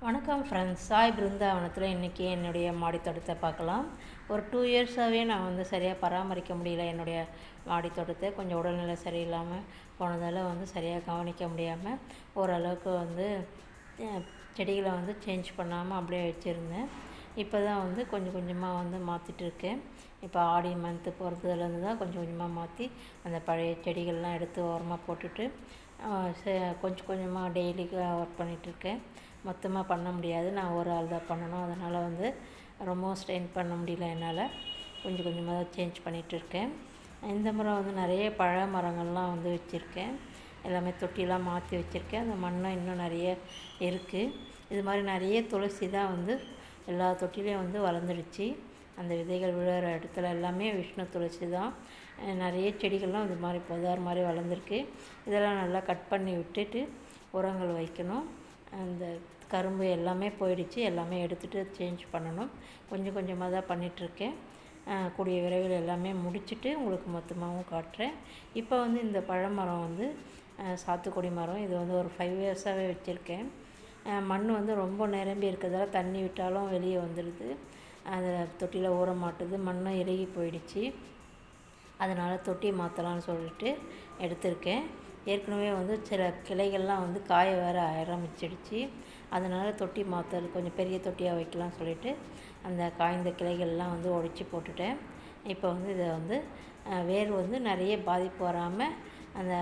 வணக்கம் ஃப்ரெண்ட்ஸ். சாய் பிருந்தாவனத்தில் இன்றைக்கி என்னுடைய மாடி தோட்டத்தை பார்க்கலாம். ஒரு 2 இயர்ஸாகவே நான் சரியாக பராமரிக்க முடியல. என்னுடைய மாடி தோட்டத்தை கொஞ்சம் உடல்நிலை சரியில்லாமல் போனதால் சரியாக கவனிக்க முடியாமல் ஓரளவுக்கு செடிகளை சேஞ்ச் பண்ணாமல் அப்படியே வச்சுருந்தேன். இப்போ தான் கொஞ்சம் கொஞ்சமாக மாற்றிட்டு இருக்கேன். இப்போ ஆடி மந்த்து போகிறதுலேருந்து தான் கொஞ்சம் கொஞ்சமாக மாற்றி அந்த பழைய செடிகள்லாம் எடுத்து ஓரமாக போட்டுட்டு கொஞ்சம் கொஞ்சமாக டெய்லிக்கு ஒர்க் பண்ணிகிட்ருக்கேன். மொத்தமாக பண்ண முடியாது, நான் ஒரு ஆள் தான் பண்ணணும். அதனால் ரொம்பவும் ஸ்ட்ரெயின் பண்ண முடியல என்னால். கொஞ்சம் கொஞ்சமாக தான் சேஞ்ச் பண்ணிகிட்ருக்கேன். இந்த முறை நிறைய பழ மரங்கள்லாம் வச்சுருக்கேன். எல்லாமே தொட்டிலாம் மாற்றி வச்சுருக்கேன். அந்த மண்ணும் இன்னும் நிறைய இருக்குது. இது மாதிரி நிறைய துளசி தான் எல்லா தொட்டிலையும் வளர்ந்துடுச்சு. அந்த விதைகள் விழுற இடத்துல எல்லாமே விஷ்ணு துளசி தான். நிறைய செடிகள்லாம் இது மாதிரி புதார் மாதிரி வளர்ந்துருக்கு. இதெல்லாம் நல்லா கட் பண்ணி விட்டுட்டு உரங்கள் வைக்கணும். அந்த கரும்பு எல்லாமே போயிடுச்சு, எல்லாமே எடுத்துகிட்டு சேஞ்ச் பண்ணணும். கொஞ்சம் கொஞ்சமாக தான் பண்ணிகிட்ருக்கேன். கூடிய விரைவில் எல்லாமே முடிச்சுட்டு உங்களுக்கு மொத்தமாகவும் காட்டுறேன். இப்போ இந்த பழமரம் சாத்துக்குடி மரம். இது ஒரு 5 இயர்ஸாகவே வச்சுருக்கேன். மண் ரொம்ப நிரம்பி இருக்கிறதால தண்ணி விட்டாலும் வெளியே வந்துடுது. அதை தொட்டியில் ஊற மாட்டுது, மண்ணும் இறுகி போயிடுச்சு. அதனால் தொட்டி மாற்றலான்னு சொல்லிட்டு எடுத்திருக்கேன். ஏற்கனவே சில கிளைகள்லாம் காய வேற ஆரம்பிச்சிடுச்சு. அதனால் தொட்டி மாற்றது கொஞ்சம் பெரிய தொட்டியாக வைக்கலாம்னு சொல்லிட்டு அந்த காய்ந்த கிளைகள்லாம் உடைச்சி போட்டுட்டேன். இப்போ இதை வேர் நிறைய பாதிப்பு வராமல் அந்த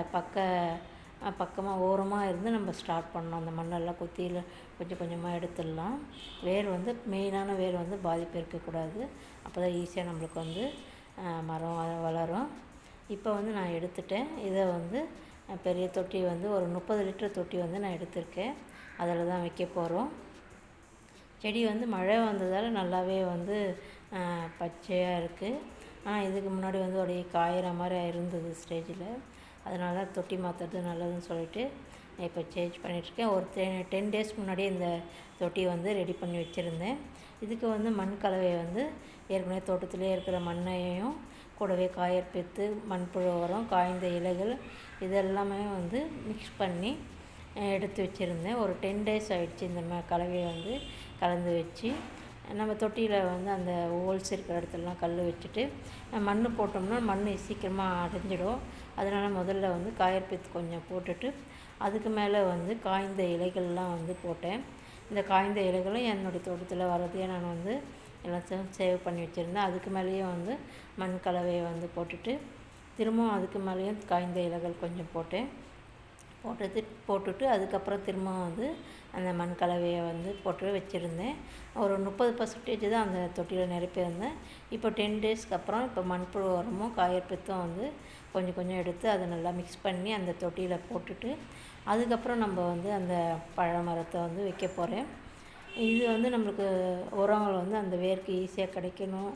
பக்கமாக ஓரமாக இருந்து நம்ம ஸ்டார்ட் பண்ணணும். அந்த மண்ணெல்லாம் கொத்தியில் கொஞ்சம் கொஞ்சமாக எடுத்துடலாம். வேர் மெயினான வேர் பாதிப்பு இருக்கக்கூடாது. அப்போ தான் ஈஸியாக நம்மளுக்கு மரம் வளரும். இப்போ நான் எடுத்துட்டேன். இதை பெரிய தொட்டி ஒரு 30 லிட்டர் தொட்டி நான் எடுத்திருக்கேன். அதில் தான் வைக்க போகிறோம். செடி மழை வந்ததால் நல்லாவே பச்சையாக இருக்குது. ஆனால் இதுக்கு முன்னாடி அப்படியே காயிற மாதிரி இருந்தது ஸ்டேஜில். அதனால் தொட்டி மாற்றுறது நல்லதுன்னு சொல்லிட்டு இப்போ சேஞ்ச் பண்ணிகிட்ருக்கேன். ஒரு 10 டேஸ் முன்னாடி இந்த தொட்டி ரெடி பண்ணி வச்சுருந்தேன். இதுக்கு மண் கலவை ஏற்கனவே தோட்டத்திலே இருக்கிற மண்ணையும் கூடவே காயற்பித்து மண்புழு உரம், காய்ந்த இலைகள் இதெல்லாமே மிக்ஸ் பண்ணி எடுத்து வச்சுருந்தேன். ஒரு 10 டேஸ் ஆகிடுச்சு இந்த கலவையை கலந்து வச்சு. நம்ம தொட்டியில் அந்த ஹோல்ஸ் இருக்கிற இடத்துலலாம் கல் வச்சுட்டு மண் போட்டோம்னா மண் சீக்கிரமாக அடைஞ்சிடும். அதனால் முதல்ல காயற்பித்து கொஞ்சம் போட்டுட்டு அதுக்கு மேலே காய்ந்த இலைகள்லாம் போட்டேன். இந்த காய்ந்த இலைகளும் என்னுடைய தோட்டத்தில் வரதையே நான் எல்லாத்தையும் சேவ் பண்ணி வச்சுருந்தேன். அதுக்கு மேலேயும் மண் கலவையை போட்டுட்டு திரும்பவும் அதுக்கு மேலேயும் காய்ந்த இலைகள் கொஞ்சம் போட்டுட்டு அதுக்கப்புறம் திரும்பவும் அந்த மண் கலவையை போட்டு வச்சுருந்தேன். ஒரு 30% தான் அந்த தொட்டியில் நிரப்பியிருந்தேன். இப்போ 10 டேஸ்க்கு அப்புறம் இப்போ மண்புழு உரமும் காயற்பித்தும் கொஞ்சம் கொஞ்சம் எடுத்து அதை நல்லா மிக்ஸ் பண்ணி அந்த தொட்டியில் போட்டுட்டு அதுக்கப்புறம் நம்ம அந்த பழமரத்தை வைக்க போகிறேன். இது நம்மளுக்கு உரங்கள் அந்த வேருக்கு ஈஸியாக கிடைக்கணும்.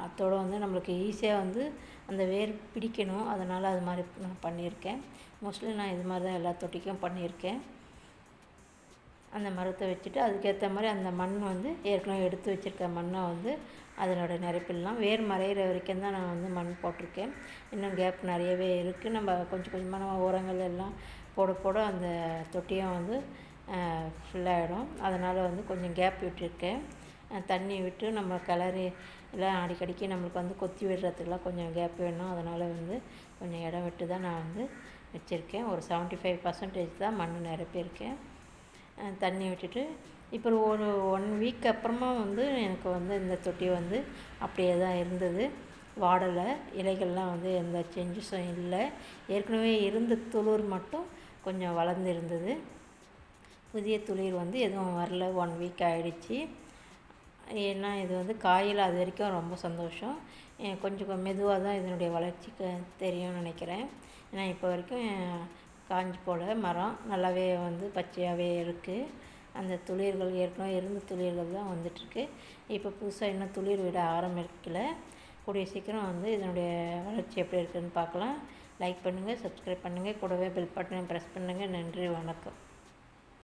அதோடு நம்மளுக்கு ஈஸியாக அந்த வேர் பிடிக்கணும். அதனால் அது மாதிரி நான் பண்ணியிருக்கேன். மோஸ்ட்லி நான் இது மாதிரி தான் எல்லா தொட்டிக்கும் பண்ணியிருக்கேன். அந்த மரத்தை வச்சுட்டு அதுக்கேற்ற மாதிரி அந்த மண் ஏற்கனவே எடுத்து வச்சுருக்க மண்ணை அதனோட நிரப்பிடலாம். வேர் மறையிற வரைக்கும் தான் நான் மண் போட்டிருக்கேன். இன்னும் கேப் நிறையவே இருக்குது. நம்ம கொஞ்சம் கொஞ்சமாக நம்ம உரங்கள் எல்லாம் போட அந்த தொட்டியும் ஃபுல்லாகிடும். அதனால் கொஞ்சம் கேப் விட்டுருக்கேன். தண்ணி விட்டு நம்ம கிளறி எல்லாம் அடிக்கடிக்கு நம்மளுக்கு கொத்தி விடுறதுக்கெலாம் கொஞ்சம் கேப் வேணும். அதனால் கொஞ்சம் இடம் விட்டு தான் நான் வச்சுருக்கேன். ஒரு 75% தான் மண் நிரப்பியிருக்கேன். தண்ணி விட்டுட்டு இப்போ ஒரு 1 வீக் அப்புறமா எனக்கு இந்த தொட்டி அப்படியே தான் இருந்தது. வாடலை, இலைகள்லாம் எந்த சேஞ்சஸும் இல்லை. ஏற்கனவே இருந்த துளிர் மட்டும் கொஞ்சம் வளர்ந்துருந்தது. புதிய துளிர் எதுவும் வரல. 1 வீக் ஆகிடுச்சி. ஏன்னா இது காயில் அது வரைக்கும் ரொம்ப சந்தோஷம். கொஞ்சம் மெதுவாக தான் இதனுடைய வளர்ச்சிக்கு தெரியும்னு நினைக்கிறேன். ஏன்னா இப்போ வரைக்கும் காஞ்சி போல மரம் நல்லாவே பச்சையாகவே இருக்குது. அந்த துளிர்கள் ஏற்கனவே இருந்த துளிர்கள் தான் வந்துட்டுருக்கு. இப்போ புதுசாக இன்னும் துளிர் விட ஆரம்பிக்கல. கூடிய சீக்கிரம் இதனுடைய வளர்ச்சி எப்படி இருக்குதுன்னு பார்க்கலாம். லைக் பண்ணுங்கள், சப்ஸ்கிரைப் பண்ணுங்கள், கூடவே பெல் பட்டனை ப்ரெஸ் பண்ணுங்கள். நன்றி, வணக்கம்.